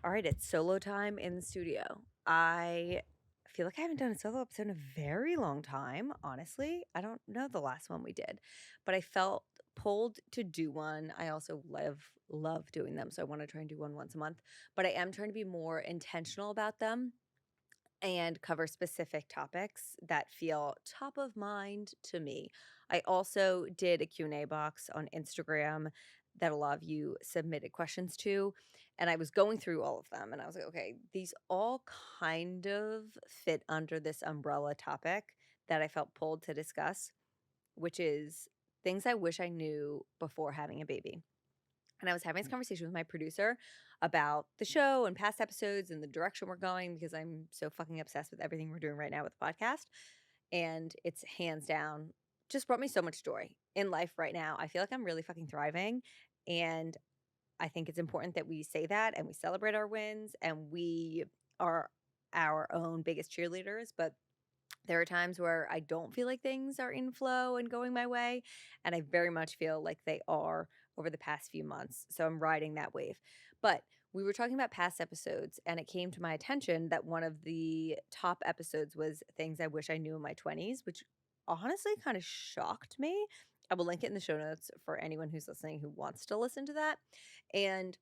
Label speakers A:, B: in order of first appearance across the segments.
A: All right, it's solo time in the studio. I feel like I haven't done a solo episode in a very long time, honestly. I don't know the last one we did, but I felt pulled to do one. I also love doing them, so I want to try and do one once a month, but I am trying to be more intentional about them and cover specific topics that feel top of mind to me. I also did a Q&A box on Instagram that a lot of you submitted questions to, and I was going through all of them and I was like, okay, these all kind of fit under this umbrella topic that I felt pulled to discuss, which is things I wish I knew before having a baby. And I was having this conversation with my producer about the show and past episodes and the direction we're going because I'm so fucking obsessed with everything we're doing right now with the podcast. And it's hands down just brought me so much joy in life right now. I feel like I'm really fucking thriving. And I think it's important that we say that and we celebrate our wins and we are our own biggest cheerleaders. But there are times where I don't feel like things are in flow and going my way, and I very much feel like they are over the past few months. So I'm riding that wave. But we were talking about past episodes, and it came to my attention that one of the top episodes was things I wish I knew in my 20s, which honestly kind of shocked me. I will link it in the show notes for anyone who's listening who wants to listen to that. And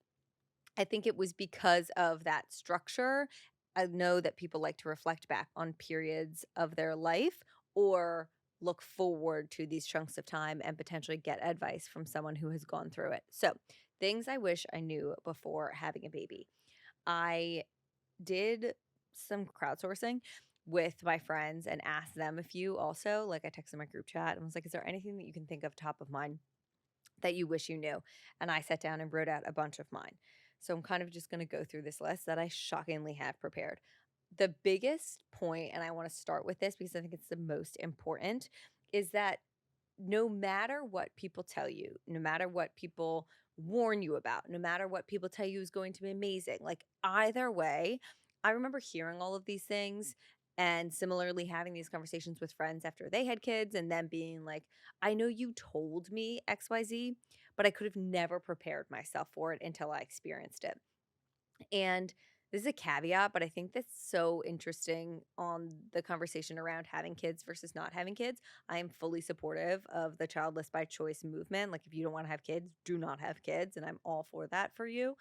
A: I think it was because of that structure. I know that people like to reflect back on periods of their life or look forward to these chunks of time and potentially get advice from someone who has gone through it. So, things I wish I knew before having a baby. I did some crowdsourcing with my friends and asked them a few also. Like, I texted my group chat and was like, is there anything that you can think of top of mind that you wish you knew? And I sat down and wrote out a bunch of mine. So I'm kind of just going to go through this list that I shockingly have prepared. The biggest point, and I want to start with this because I think it's the most important, is that no matter what people tell you, no matter what people warn you about, no matter what people tell you is going to be amazing, like either way, I remember hearing all of these things and similarly having these conversations with friends after they had kids and them being like, I know you told me XYZ, but I could have never prepared myself for it until I experienced it. And this is a caveat, but I think that's so interesting on the conversation around having kids versus not having kids. I am fully supportive of the childless by choice movement. Like, if you don't want to have kids, do not have kids. And I'm all for that for you.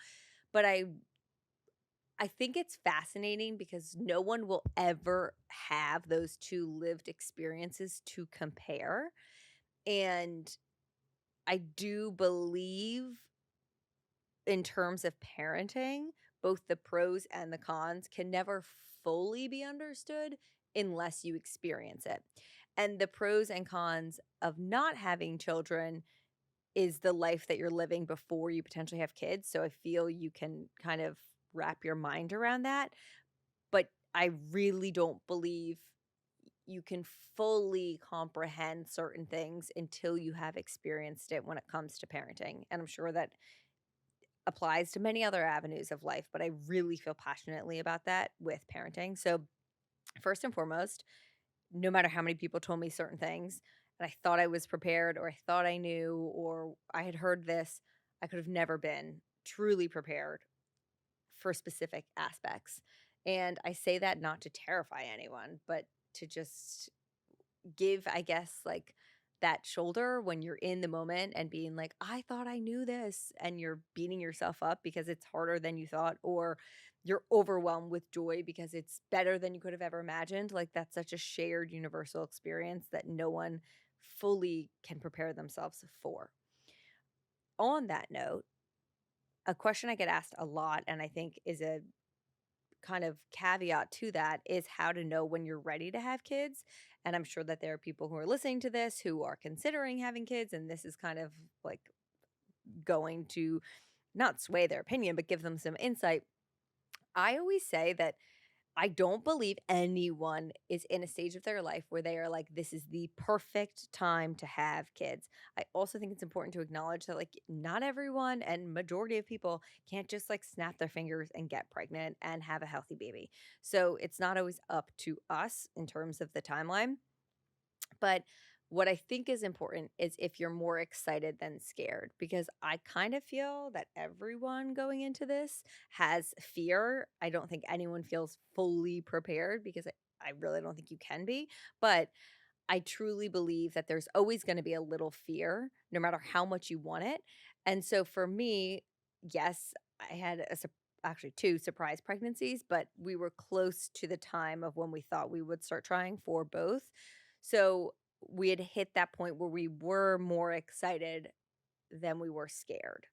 A: But I think it's fascinating because no one will ever have those two lived experiences to compare. And I do believe in terms of parenting, both the pros and the cons can never fully be understood unless you experience it. And the pros and cons of not having children is the life that you're living before you potentially have kids. So I feel you can kind of wrap your mind around that. But I really don't believe you can fully comprehend certain things until you have experienced it when it comes to parenting. And I'm sure that applies to many other avenues of life, but I really feel passionately about that with parenting. So, first and foremost, no matter how many people told me certain things, and I thought I was prepared, or I thought I knew, or I had heard this, I could have never been truly prepared for specific aspects. And I say that not to terrify anyone, but to just give, I guess, like that shoulder when you're in the moment and being like, I thought I knew this, and you're beating yourself up because it's harder than you thought, or you're overwhelmed with joy because it's better than you could have ever imagined. Like, that's such a shared universal experience that no one fully can prepare themselves for. On that note, a question I get asked a lot, and I think is a kind of caveat to that, is how to know when you're ready to have kids. And I'm sure that there are people who are listening to this who are considering having kids, and this is kind of like going to not sway their opinion, but give them some insight. I always say that I don't believe anyone is in a stage of their life where they are like, this is the perfect time to have kids. I also think it's important to acknowledge that, like, not everyone and majority of people can't just like snap their fingers and get pregnant and have a healthy baby. So it's not always up to us in terms of the timeline. But What I think is important is if you're more excited than scared, because I kind of feel that everyone going into this has fear. I don't think anyone feels fully prepared because I really don't think you can be. But I truly believe that there's always going to be a little fear, no matter how much you want it. And so for me, yes, I had actually two surprise pregnancies, but we were close to the time of when we thought we would start trying for both. So we had hit that point where we were more excited than we were scared.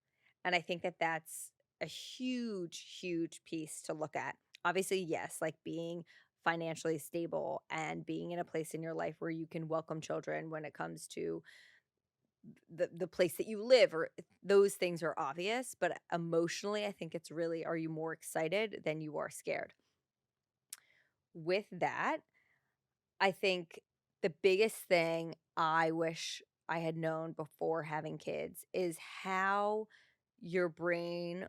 A: And I think that that's a huge, huge piece to look at. Obviously, yes, like being financially stable and being in a place in your life where you can welcome children when it comes to the place that you live or those things are obvious, but emotionally I think it's really, are you more excited than you are scared? With that, I think the biggest thing I wish I had known before having kids is how your brain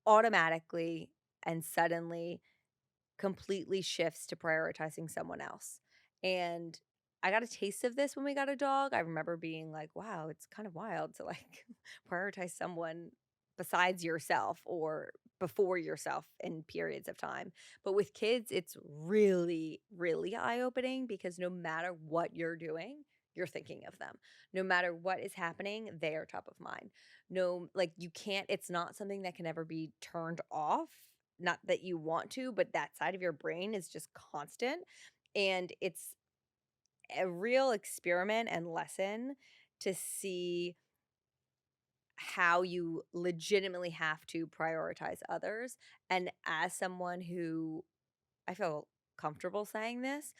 A: automatically and suddenly completely shifts to prioritizing someone else. And I got a taste of this when we got a dog. I remember being like, wow, it's kind of wild to like prioritize someone besides yourself or before yourself in periods of time. But with kids, it's really, really eye opening because no matter what you're doing, you're thinking of them. No matter what is happening, they are top of mind. No, like you can't, it's not something that can ever be turned off, not that you want to, but that side of your brain is just constant. And it's a real experiment and lesson to see how you legitimately have to prioritize others. And as someone who I feel comfortable saying this,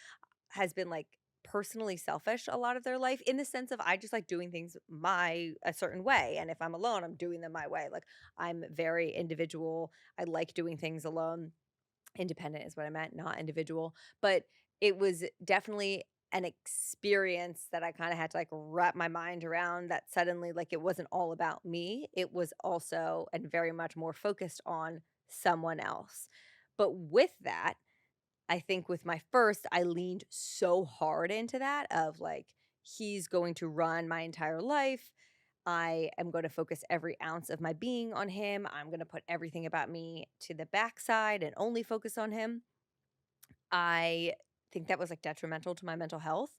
A: has been like personally selfish a lot of their life in the sense of I just like doing things my a certain way, and if I'm alone I'm doing them my way. Like I'm very individual. I like doing things alone. Independent is what I meant, not individual. But it was definitely an experience that I kind of had to like wrap my mind around, that suddenly like it wasn't all about me. It was also and very much more focused on someone else. But with that, I think with my first, I leaned so hard into that of like, he's going to run my entire life. I am going to focus every ounce of my being on him. I'm going to put everything about me to the backside and only focus on him. I think that was like detrimental to my mental health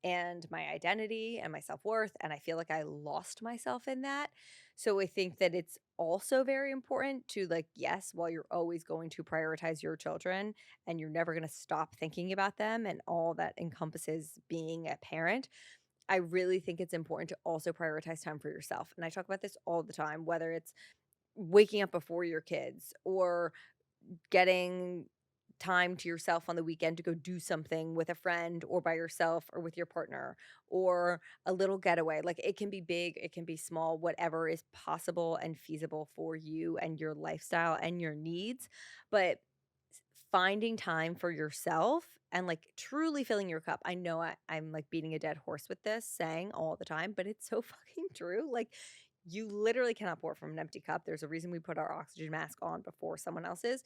A: and my identity and my self worth. And I feel like I lost myself in that. So I think that it's also very important to, like, yes, while you're always going to prioritize your children and you're never going to stop thinking about them and all that encompasses being a parent, I really think it's important to also prioritize time for yourself. And I talk about this all the time, whether it's waking up before your kids or getting time to yourself on the weekend to go do something with a friend or by yourself or with your partner or a little getaway. Like it can be big, it can be small, whatever is possible and feasible for you and your lifestyle and your needs. But finding time for yourself and like truly filling your cup. I know I'm like beating a dead horse with this saying all the time, but it's so fucking true. Like you literally cannot pour from an empty cup. There's a reason we put our oxygen mask on before someone else's,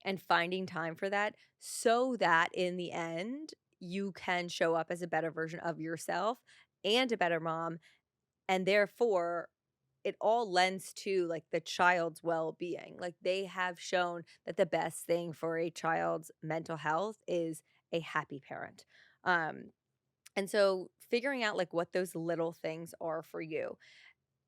A: and finding time for that so that in the end, you can show up as a better version of yourself and a better mom. And therefore, it all lends to like the child's well-being. Like they have shown that the best thing for a child's mental health is a happy parent. Um, and so figuring out like what those little things are for you.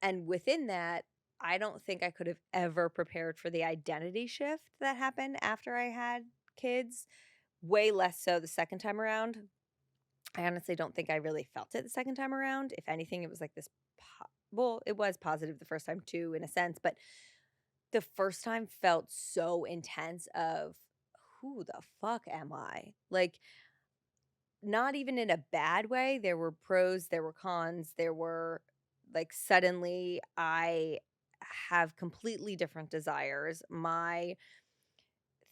A: And within that, I don't think I could have ever prepared for the identity shift that happened after I had kids, way less so the second time around. I honestly don't think I really felt it the second time around. If anything, it was like this well, it was positive the first time too in a sense, but the first time felt so intense of who the fuck am I? Like not even in a bad way. There were pros, there were cons, there were like suddenly I have completely different desires. My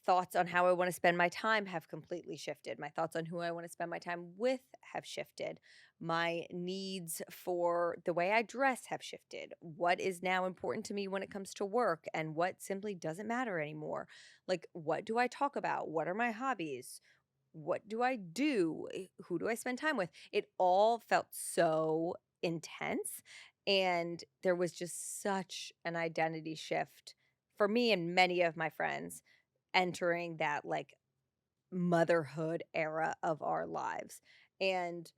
A: thoughts on how I want to spend my time have completely shifted. My thoughts on who I want to spend my time with have shifted. My needs for the way I dress have shifted. What is now important to me when it comes to work and what simply doesn't matter anymore? Like, what do I talk about? What are my hobbies? What do I do? Who do I spend time with? It all felt so intense, and there was just such an identity shift for me and many of my friends entering that, like, motherhood era of our lives, and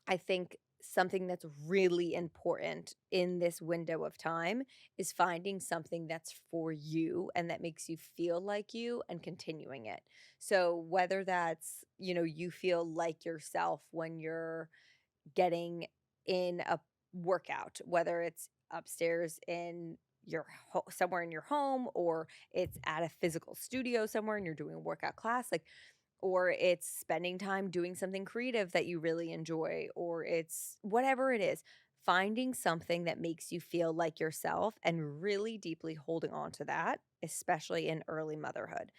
A: I think something that's really important in this window of time is finding something that's for you and that makes you feel like you and continuing it. So whether that's, you feel like yourself when you're getting in a workout, whether it's upstairs in somewhere in your home, or it's at a physical studio somewhere and you're doing a workout class, like, or it's spending time doing something creative that you really enjoy, or it's whatever it is, finding something that makes you feel like yourself and really deeply holding on to that, especially in early motherhood.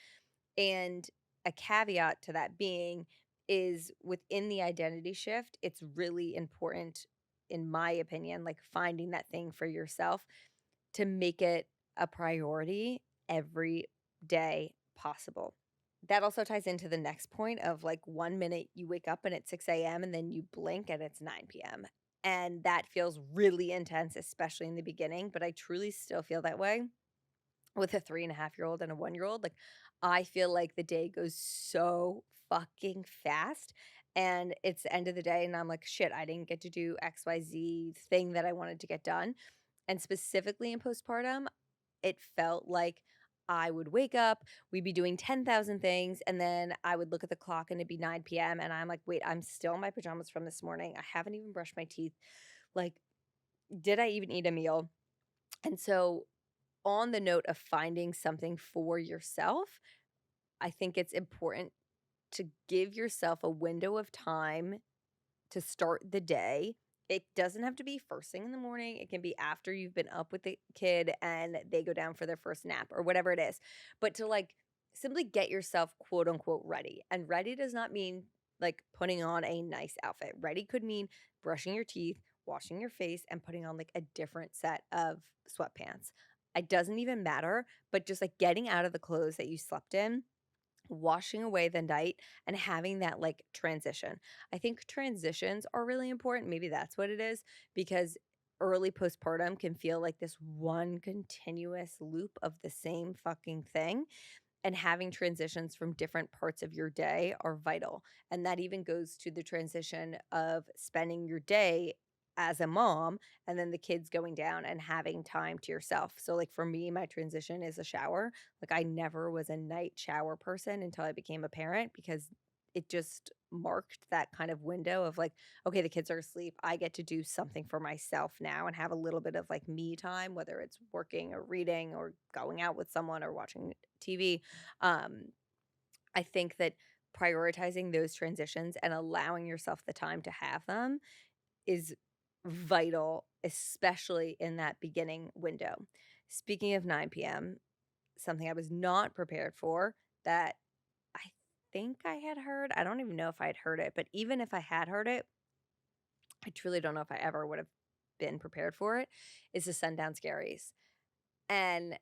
A: And a caveat to that being is within the identity shift, it's really important, in my opinion, like finding that thing for yourself to make it a priority every day possible. That also ties into the next point of like 1 minute you wake up and it's 6 a.m. and then you blink and it's 9 p.m. And that feels really intense, especially in the beginning. But I truly still feel that way with a 3.5-year-old and a 1-year-old. Like, I feel like the day goes so fucking fast. And it's the end of the day, and I'm like, shit, I didn't get to do XYZ thing that I wanted to get done. And specifically in postpartum, it felt like I would wake up, we'd be doing 10,000 things, and then I would look at the clock and it'd be 9 p.m. And I'm like, wait, I'm still in my pajamas from this morning. I haven't even brushed my teeth. Like, did I even eat a meal? And so, on the note of finding something for yourself, I think it's important to give yourself a window of time to start the day. It doesn't have to be first thing in the morning. It can be after you've been up with the kid and they go down for their first nap or whatever it is. But to like simply get yourself quote unquote ready. And ready does not mean like putting on a nice outfit. Ready could mean brushing your teeth, washing your face, and putting on like a different set of sweatpants. It doesn't even matter, but just like getting out of the clothes that you slept in, washing away the night, and having that like transition. I think transitions are really important. Maybe that's what it is, because early postpartum can feel like this one continuous loop of the same fucking thing, and having transitions from different parts of your day are vital. And that even goes to the transition of spending your day as a mom and then the kids going down and having time to yourself. So, like for me, my transition is a shower. Like, I never was a night shower person until I became a parent, because it just marked that kind of window of like, okay, the kids are asleep. I get to do something for myself now and have a little bit of like me time, whether it's working or reading or going out with someone or watching TV. um, I think that prioritizing those transitions and allowing yourself the time to have them is vital, especially in that beginning window. Speaking of 9 p.m., something I was not prepared for, that I think I had heard, I don't even know if I'd heard it, but even if I had heard it, I truly don't know if I ever would have been prepared for it, is the sundown scaries. And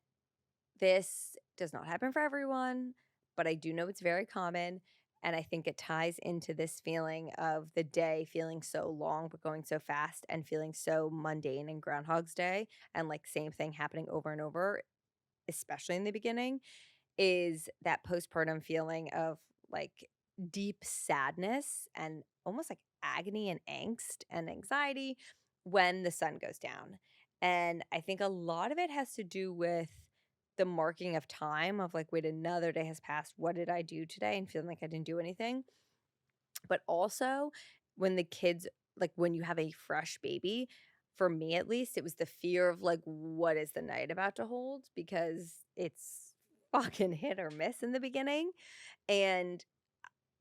A: this does not happen for everyone, but I do know it's very common. And I think it ties into this feeling of the day feeling so long, but going so fast, and feeling so mundane in Groundhog's Day, and like same thing happening over and over, especially in the beginning, is that postpartum feeling of like deep sadness and almost like agony and angst and anxiety when the sun goes down. And I think a lot of it has to do with the marking of time of like, wait, another day has passed. What did I do today? And feeling like I didn't do anything. But also when the kids, like when you have a fresh baby, for me at least, it was the fear of like, what is the night about to hold? Because it's fucking hit or miss in the beginning. And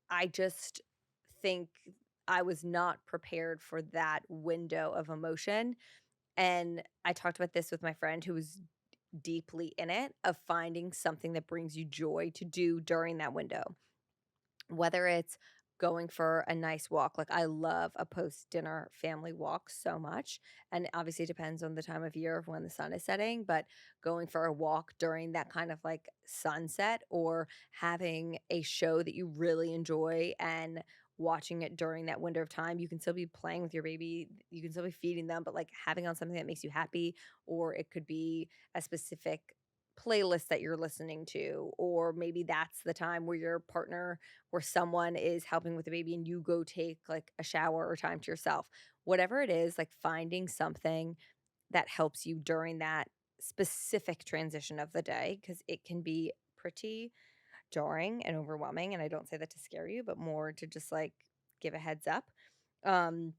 A: I just think I was not prepared for that window of emotion. And I talked about this with my friend who was deeply in it, of finding something that brings you joy to do during that window, whether it's going for a nice walk. Like, I love a post-dinner family walk so much, and obviously it depends on the time of year of when the sun is setting, but going for a walk during that kind of, like, sunset or having a show that you really enjoy and watching it during that window of time, you can still be playing with your baby, you can still be feeding them, but, like, having on something that makes you happy, or it could be a specific playlist that you're listening to, or maybe that's the time where your partner or someone is helping with the baby and you go take like a shower or time to yourself. Whatever it is, like finding something that helps you during that specific transition of the day, because it can be pretty jarring and overwhelming. And I don't say that to scare you, but more to just like give a heads up. Um,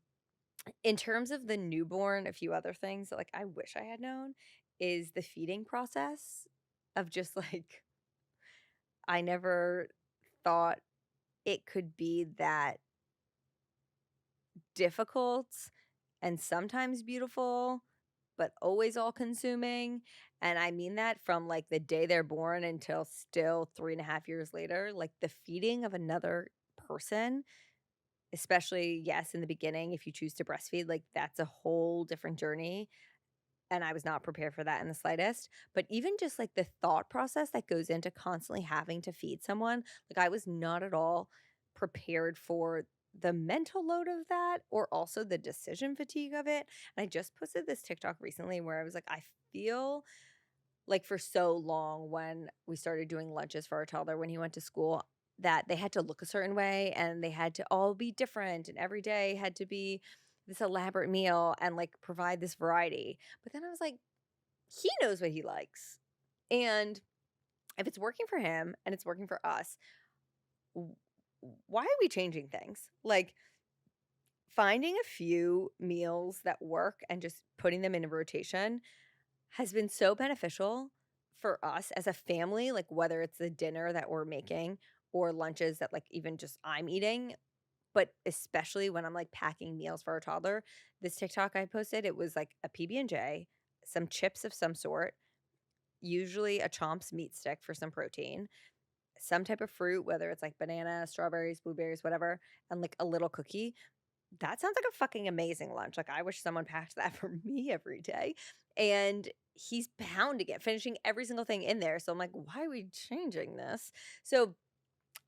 A: in terms of the newborn, a few other things that like I wish I had known is the feeding process of just like I never thought it could be that difficult and sometimes beautiful, but always all consuming. And I mean that from like the day they're born until still 3.5 years later. Like the feeding of another person, especially, yes, in the beginning, if you choose to breastfeed, like that's a whole different journey. And I was not prepared for that in the slightest. But even just like the thought process that goes into constantly having to feed someone, like I was not at all prepared for the mental load of that or also the decision fatigue of it. And I just posted this TikTok recently where I was like, I feel like for so long when we started doing lunches for our toddler when he went to school, that they had to look a certain way and they had to all be different and every day had to be this elaborate meal and like provide this variety. But then I was like, he knows what he likes. And if it's working for him and it's working for us, w- why are we changing things? Like finding a few meals that work and just putting them in a rotation has been so beneficial for us as a family, like whether it's the dinner that we're making or lunches that like even just I'm eating, but especially when I'm like packing meals for our toddler. This TikTok I posted, it was like a PB&J, some chips of some sort, usually a Chomps meat stick for some protein, some type of fruit, whether it's like banana, strawberries, blueberries, whatever, and like a little cookie. That sounds like a fucking amazing lunch. Like, I wish someone packed that for me every day. And he's pounding it, finishing every single thing in there. So I'm like, why are we changing this? So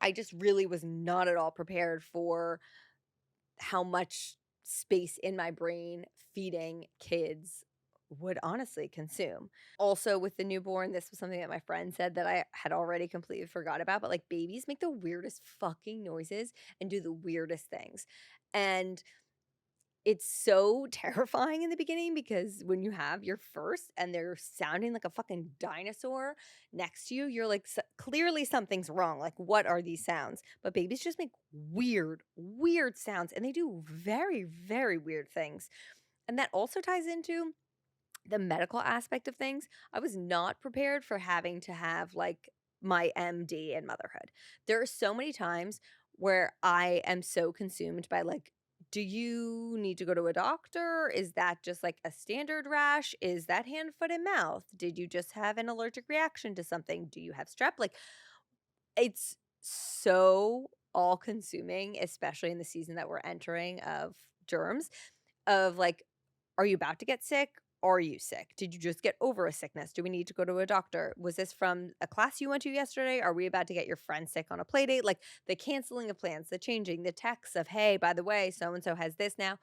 A: I just really was not at all prepared for how much space in my brain feeding kids would honestly consume. Also, with the newborn, this was something that my friend said that I had already completely forgot about, but like babies make the weirdest fucking noises and do the weirdest things. And it's so terrifying in the beginning because when you have your first and they're sounding like a fucking dinosaur next to you, you're like, Clearly something's wrong. Like, what are these sounds?" But babies just make weird, weird sounds and they do very, very weird things. And that also ties into the medical aspect of things. I was not prepared for having to have like my MD in motherhood. There are so many times where I am so consumed by like, do you need to go to a doctor? Is that just like a standard rash? Is that hand, foot, and mouth? Did you just have an allergic reaction to something? Do you have strep? Like, it's so all consuming, especially in the season that we're entering of germs, of like, are you about to get sick? Are you sick? Did you just get over a sickness? Do we need to go to a doctor? Was this from a class you went to yesterday? Are we about to get your friend sick on a play date? Like the canceling of plans, the changing, the texts of, hey, by the way, so and so has this now.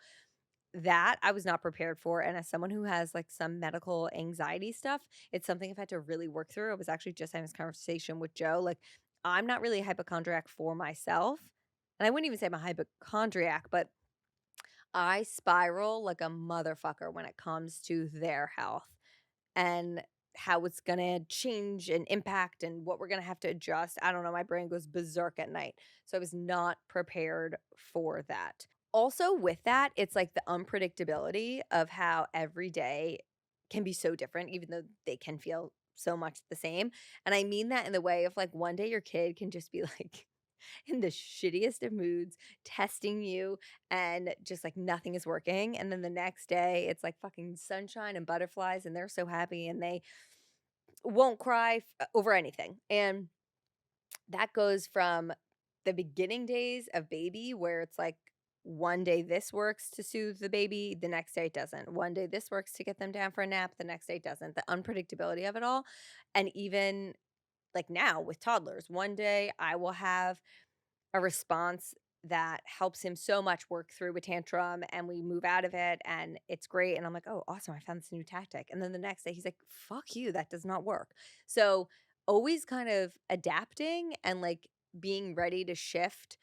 A: That I was not prepared for. And as someone who has like some medical anxiety stuff, it's something I've had to really work through. I was actually just having this conversation with Joe. Like, I'm not really a hypochondriac for myself. And I wouldn't even say I'm a hypochondriac, but I spiral like a motherfucker when it comes to their health and how it's going to change and impact and what we're going to have to adjust. I don't know. My brain goes berserk at night. So I was not prepared for that. Also, with that, it's like the unpredictability of how every day can be so different, even though they can feel so much the same. And I mean that in the way of like one day your kid can just be like, in the shittiest of moods, testing you, and just like nothing is working. And then the next day, it's like fucking sunshine and butterflies, and they're so happy and they won't cry over anything. And that goes from the beginning days of baby where it's like one day this works to soothe the baby, the next day it doesn't. One day this works to get them down for a nap, the next day it doesn't. The unpredictability of it all. And even like now with toddlers, one day I will have a response that helps him so much work through a tantrum and we move out of it and it's great. And I'm like, oh, awesome. I found this new tactic. And then the next day he's like, fuck you. That does not work. So always kind of adapting and like being ready to shift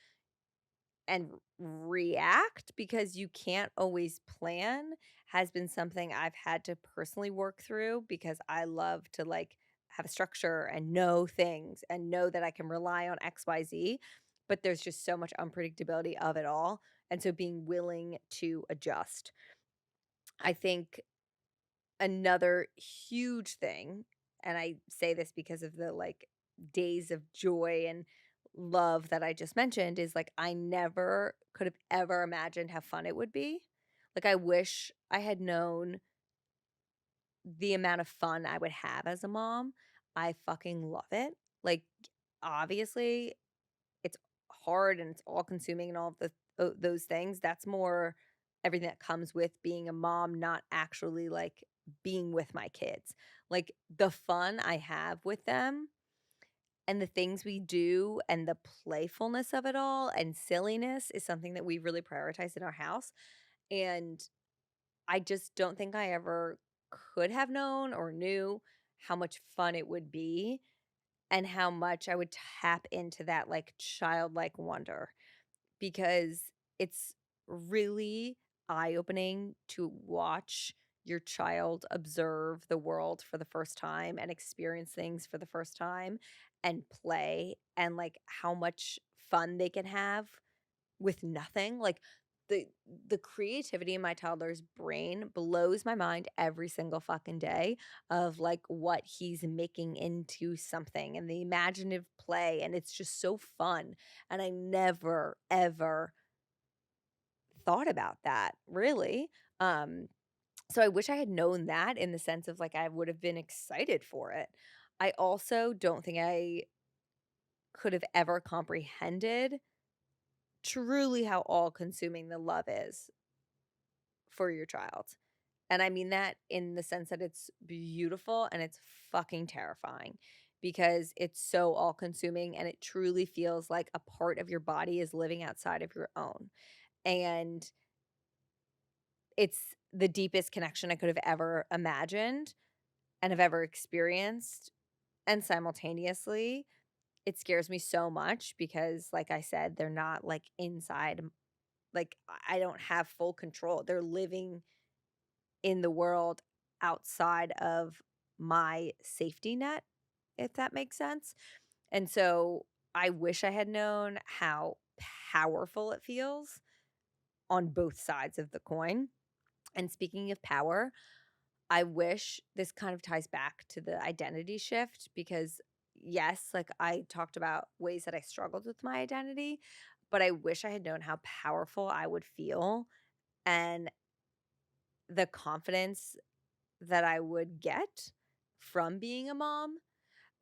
A: and react because you can't always plan has been something I've had to personally work through because I love to like have a structure and know things and know that I can rely on XYZ, but there's just so much unpredictability of it all. And so being willing to adjust. I think another huge thing, and I say this because of the like days of joy and love that I just mentioned, is like I never could have ever imagined how fun it would be. Like I wish I had known the amount of fun I would have as a mom. I fucking love it. Like obviously it's hard and it's all consuming and all of those things. That's more everything that comes with being a mom, not actually like being with my kids. Like the fun I have with them and the things we do and the playfulness of it all and silliness is something that we really prioritize in our house. And I just don't think I ever could have known or knew how much fun it would be and how much I would tap into that like childlike wonder because it's really eye-opening to watch your child observe the world for the first time and experience things for the first time and play and like how much fun they can have with nothing. Like the the creativity in my toddler's brain blows my mind every single fucking day of like what he's making into something and the imaginative play and it's just so fun and I never ever thought about that really. Um so I wish I had known that in the sense of like I would have been excited for it. I also don't think I could have ever comprehended truly how all consuming the love is for your child. And I mean that in the sense that it's beautiful and it's fucking terrifying because it's so all consuming and it truly feels like a part of your body is living outside of your own. And it's the deepest connection I could have ever imagined and have ever experienced. And simultaneously, it scares me so much because, like I said, they're not like inside, like I don't have full control. They're living in the world outside of my safety net, if that makes sense. And so I wish I had known how powerful it feels on both sides of the coin. And speaking of power, I wish this kind of ties back to the identity shift because, yes, like I talked about ways that I struggled with my identity, but I wish I had known how powerful I would feel and the confidence that I would get from being a mom.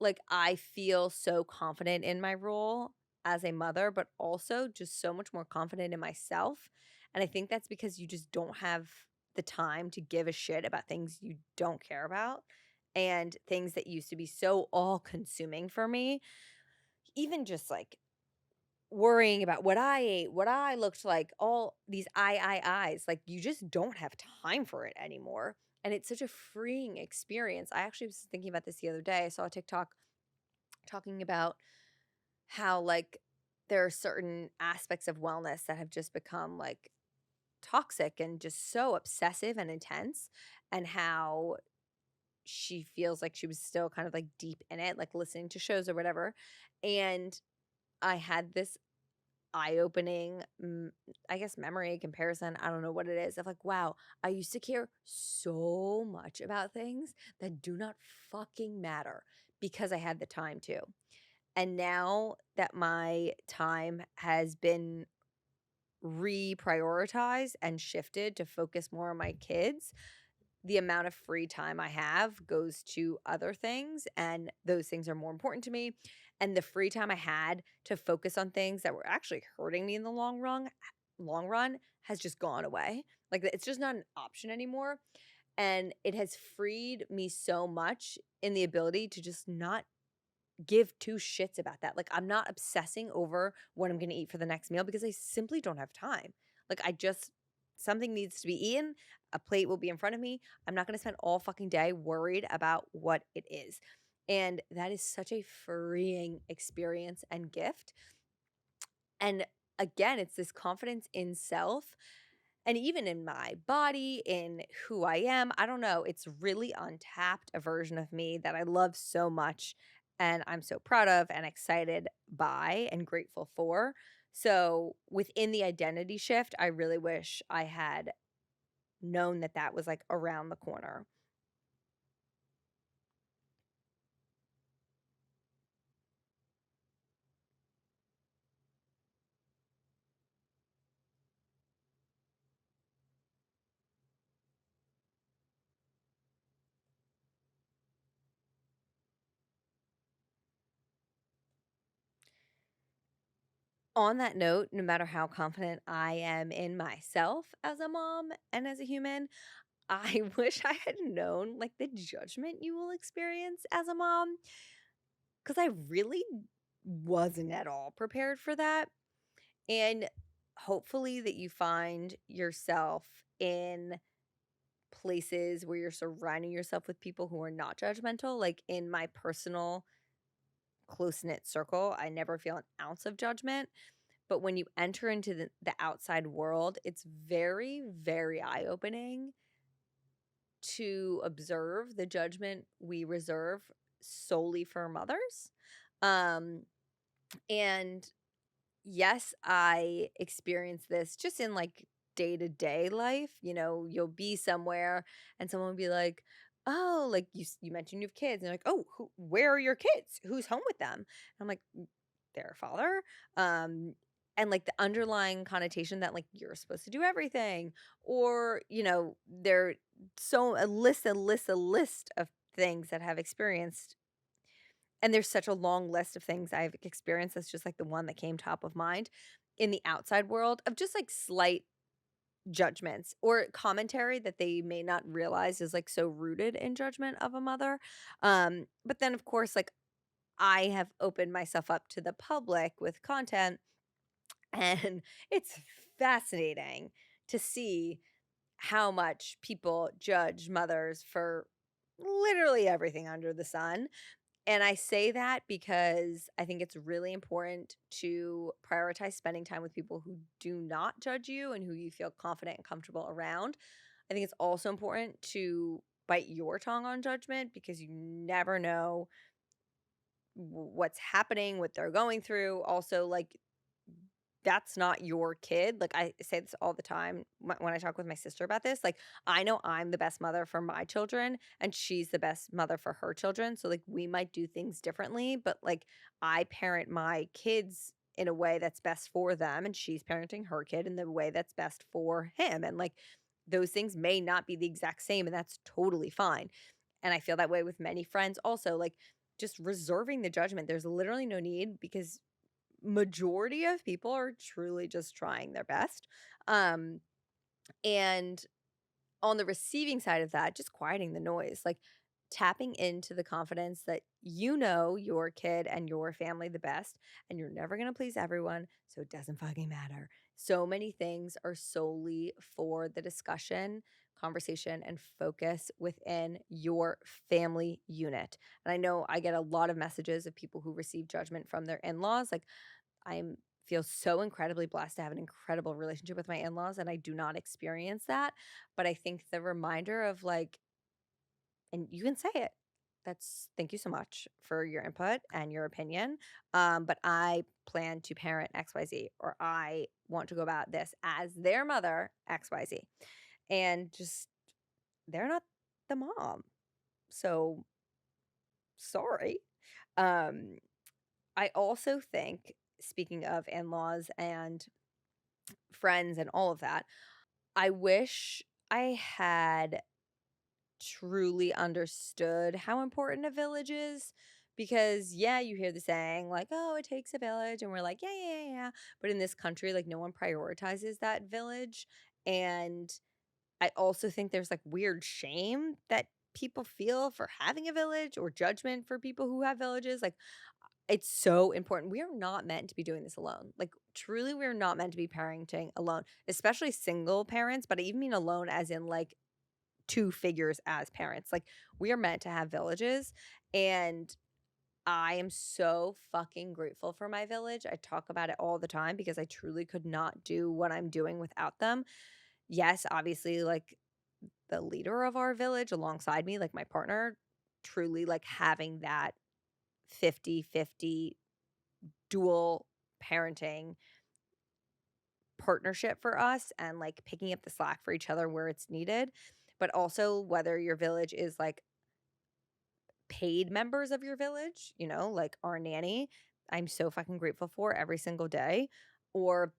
A: Like, I feel so confident in my role as a mother, but also just so much more confident in myself. And I think that's because you just don't have the time to give a shit about things you don't care about and things that used to be so all consuming for me. Even just like worrying about what I ate, what I looked like, all these eyes. Like, you just don't have time for it anymore. And it's such a freeing experience. I actually was thinking about this the other day. I saw a TikTok talking about how, like, there are certain aspects of wellness that have just become, like, toxic and just so obsessive and intense, and how she feels like she was still kind of, like, deep in it, like, listening to shows or whatever, and I had this eye-opening, I guess, memory comparison, I don't know what it is, of, like, wow, I used to care so much about things that do not fucking matter because I had the time to. And now that my time has been reprioritized and shifted to focus more on my kids, the amount of free time I have goes to other things, and those things are more important to me. And the free time I had to focus on things that were actually hurting me in the long run has just gone away. Like it's just not an option anymore. And it has freed me so much in the ability to just not give two shits about that. Like, I'm not obsessing over what I'm gonna eat for the next meal because I simply don't have time. Like, something needs to be eaten, a plate will be in front of me. I'm not gonna spend all fucking day worried about what it is. And that is such a freeing experience and gift. And again, it's this confidence in self and even in my body, in who I am. I don't know. It's really untapped a version of me that I love so much and I'm so proud of and excited by and grateful for. So, within the identity shift, I really wish I had known that that was like around the corner. On that note, no matter how confident I am in myself as a mom and as a human, I wish I had known like the judgment you will experience as a mom, because I really wasn't at all prepared for that. And hopefully that you find yourself in places where you're surrounding yourself with people who are not judgmental. Like in my personal close knit circle, I never feel an ounce of judgment. But when you enter into the outside world, it's very, very eye opening to observe the judgment we reserve solely for mothers. Um, and yes, I experience this just in like day to day life. You know, you'll be somewhere and someone will be like, "Oh, like you mentioned you have kids," and they're like, "Oh, where are your kids? Who's home with them?" And I'm like, "Their father." Um, and like the underlying connotation that like you're supposed to do everything, or they're so a list of things that have experienced, and there's such a long list of things I've experienced. That's just like the one that came top of mind in the outside world of just like slight judgments or commentary that they may not realize is like so rooted in judgment of a mother. But then, of course, like I have opened myself up to the public with content, and it's fascinating to see how much people judge mothers for literally everything under the sun. And I say that because I think it's really important to prioritize spending time with people who do not judge you and who you feel confident and comfortable around. I think it's also important to bite your tongue on judgment because you never know what's happening, what they're going through. Also, like, that's not your kid. Like, I say this all the time when I talk with my sister about this. Like, I know I'm the best mother for my children, and she's the best mother for her children. So, like, we might do things differently, but like, I parent my kids in a way that's best for them, and she's parenting her kid in the way that's best for him. And like, those things may not be the exact same, and that's totally fine. And I feel that way with many friends also. Like, just reserving the judgment. There's literally no need because majority of people are truly just trying their best. Um, and on the receiving side of that, just quieting the noise, like tapping into the confidence that you know your kid and your family the best, and you're never going to please everyone. So it doesn't fucking matter. So many things are solely for the discussion, conversation, and focus within your family unit. And I know I get a lot of messages of people who receive judgment from their in laws. Like, I'm feel so incredibly blessed to have an incredible relationship with my in-laws, and I do not experience that. But I think the reminder of like, and you can say it. That's Thank you so much for your input and your opinion. But I plan to parent XYZ, or I want to go about this as their mother XYZ. And just they're not the mom. So sorry. Um, I also think, speaking of in-laws and friends and all of that, I wish I had truly understood how important a village is. Because, yeah, you hear the saying, like, oh, it takes a village. And we're like, yeah, yeah, yeah, yeah. But in this country, like, no one prioritizes that village. And I also think there's like weird shame that people feel for having a village or judgment for people who have villages. Like, it's so important. We are not meant to be doing this alone. Like, truly, we're not meant to be parenting alone, especially single parents. But I even mean alone as in like two figures as parents. Like, we are meant to have villages. And I am so fucking grateful for my village. I talk about it all the time because I truly could not do what I'm doing without them. Yes, obviously, like the leader of our village alongside me, like my partner, truly like having that 50-50 dual parenting partnership for us and like picking up the slack for each other where it's needed. But also whether your village is like paid members of your village, like our nanny, I'm so fucking grateful for every single day, or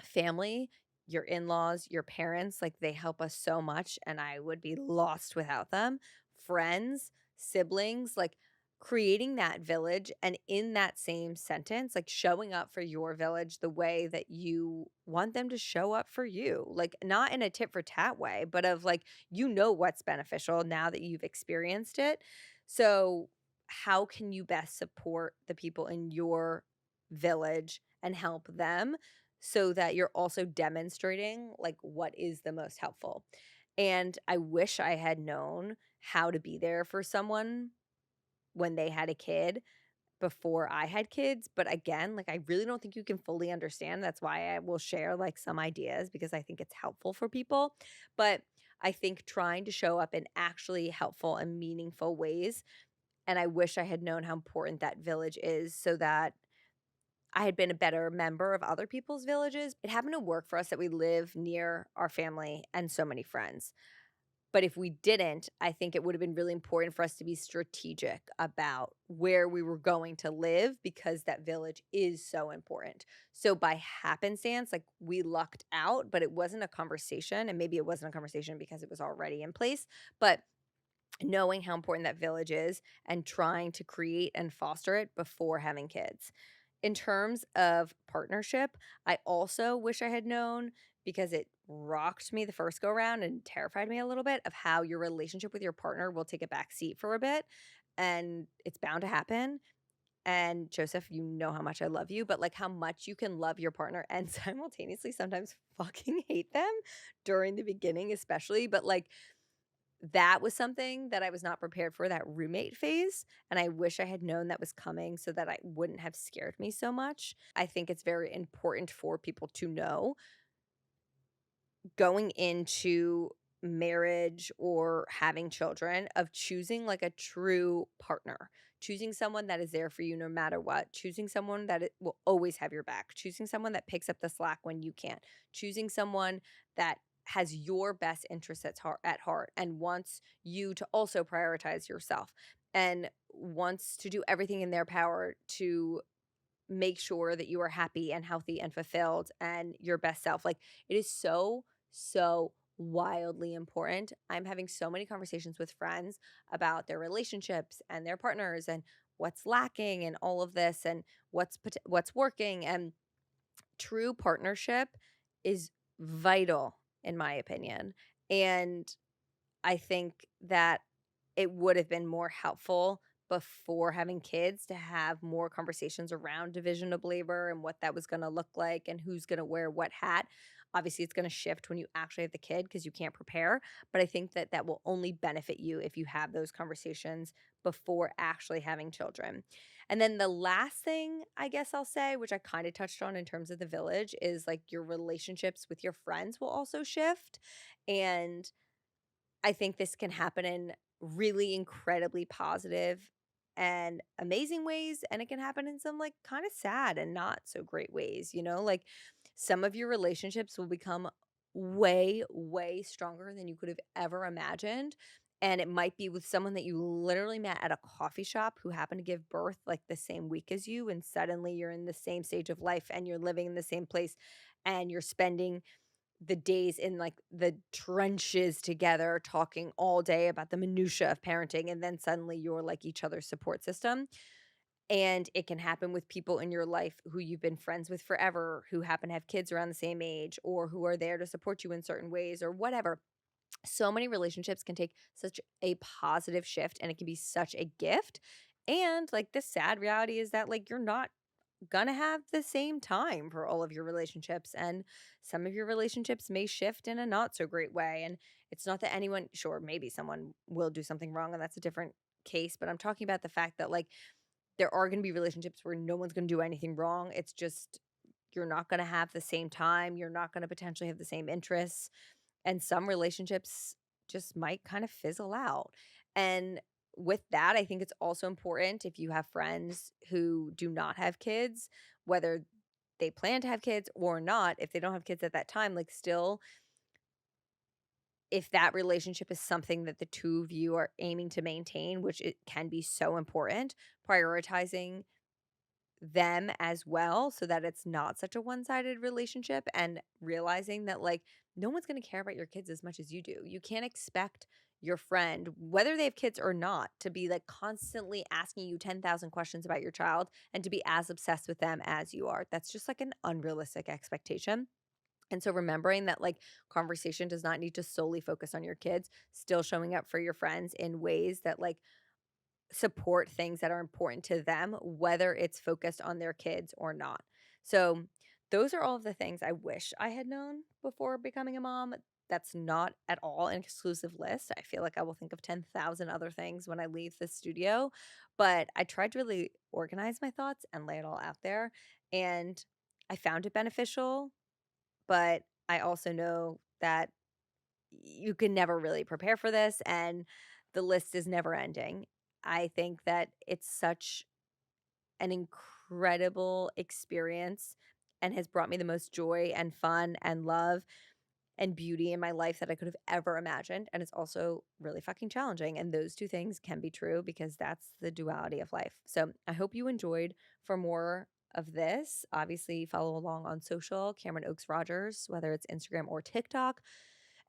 A: family, your in-laws, your parents, like they help us so much and I would be lost without them. Friends, siblings, like creating that village and in that same sentence, like showing up for your village the way that you want them to show up for you. Like not in a tit for tat way, but of like what's beneficial now that you've experienced it. So how can you best support the people in your village and help them so that you're also demonstrating like what is the most helpful. And I wish I had known how to be there for someone when they had a kid before I had kids, but again, like I really don't think you can fully understand. That's why I will share like some ideas because I think it's helpful for people. But I think trying to show up in actually helpful and meaningful ways, and I wish I had known how important that village is so that I had been a better member of other people's villages. It happened to work for us that we live near our family and so many friends. But if we didn't, I think it would have been really important for us to be strategic about where we were going to live because that village is so important. So by happenstance, like we lucked out, but it wasn't a conversation. And maybe it wasn't a conversation because it was already in place. But knowing how important that village is and trying to create and foster it before having kids. In terms of partnership, I also wish I had known because it rocked me the first go around and terrified me a little bit of how your relationship with your partner will take a back seat for a bit. And it's bound to happen. And Joseph, you know how much I love you, but like how much you can love your partner and simultaneously sometimes fucking hate them during the beginning, especially. But like that was something that I was not prepared for, that roommate phase, and I wish I had known that was coming so that I wouldn't have scared me so much. I think it's very important for people to know going into marriage or having children of choosing like a true partner, choosing someone that is there for you no matter what, choosing someone that will always have your back, choosing someone that picks up the slack when you can't, choosing someone that has your best interests at heart and wants you to also prioritize yourself and wants to do everything in their power to make sure that you are happy and healthy and fulfilled and your best self. Like it is so, so wildly important. I'm having so many conversations with friends about their relationships and their partners and what's lacking and all of this and what's working and true partnership is vital in my opinion. And I think that it would have been more helpful before having kids to have more conversations around division of labor and what that was going to look like and who's going to wear what hat. Obviously, it's going to shift when you actually have the kid because you can't prepare. But I think that that will only benefit you if you have those conversations before actually having children. And then the last thing I guess I'll say, which I kind of touched on in terms of the village, is like your relationships with your friends will also shift. And I think this can happen in really incredibly positive and amazing ways, and it can happen in some like kind of sad and not so great ways, like some of your relationships will become way, way stronger than you could have ever imagined. And it might be with someone that you literally met at a coffee shop who happened to give birth like the same week as you. And suddenly you're in the same stage of life and you're living in the same place and you're spending the days in, like, the trenches together, talking all day about the minutia of parenting, and then suddenly you're, like, each other's support system. And it can happen with people in your life who you've been friends with forever, who happen to have kids around the same age, or who are there to support you in certain ways or whatever. So many relationships can take such a positive shift, and it can be such a gift. And like the sad reality is that like you're not gonna have the same time for all of your relationships, and some of your relationships may shift in a not so great way. And it's not that anyone, sure, maybe someone will do something wrong and that's a different case, but I'm talking about the fact that like there are going to be relationships where no one's going to do anything wrong. It's just you're not going to have the same time, you're not going to potentially have the same interests, and some relationships just might kind of fizzle out. And with that, I think it's also important if you have friends who do not have kids, whether they plan to have kids or not, if they don't have kids at that time, like still, if that relationship is something that the two of you are aiming to maintain, which it can be so important, prioritizing them as well so that it's not such a one-sided relationship, and realizing that like no one's going to care about your kids as much as you do. You can't expect your friend, whether they have kids or not, to be like constantly asking you 10,000 questions about your child and to be as obsessed with them as you are. That's just like an unrealistic expectation. And so remembering that like conversation does not need to solely focus on your kids, still showing up for your friends in ways that like support things that are important to them, whether it's focused on their kids or not. So, those are all of the things I wish I had known before becoming a mom. That's not at all an exclusive list. I feel like I will think of 10,000 other things when I leave the studio, but I tried to really organize my thoughts and lay it all out there. And I found it beneficial, but I also know that you can never really prepare for this, and the list is never ending. I think that it's such an incredible experience and has brought me the most joy and fun and love and beauty in my life that I could have ever imagined. And it's also really fucking challenging. And those two things can be true because that's the duality of life. So I hope you enjoyed. For more of this, obviously follow along on social, Cameron Oaks Rogers, whether it's Instagram or TikTok,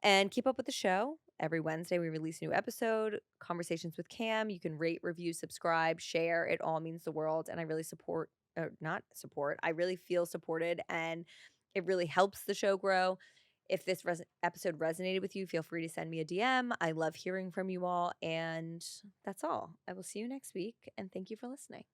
A: and keep up with the show. Every Wednesday, we release a new episode, Conversations with Cam. You can rate, review, subscribe, share. It all means the world. And I really support, or not support, I really feel supported, and it really helps the show grow. If this episode resonated with you, feel free to send me a DM. I love hearing from you all. And that's all. I will see you next week. And thank you for listening.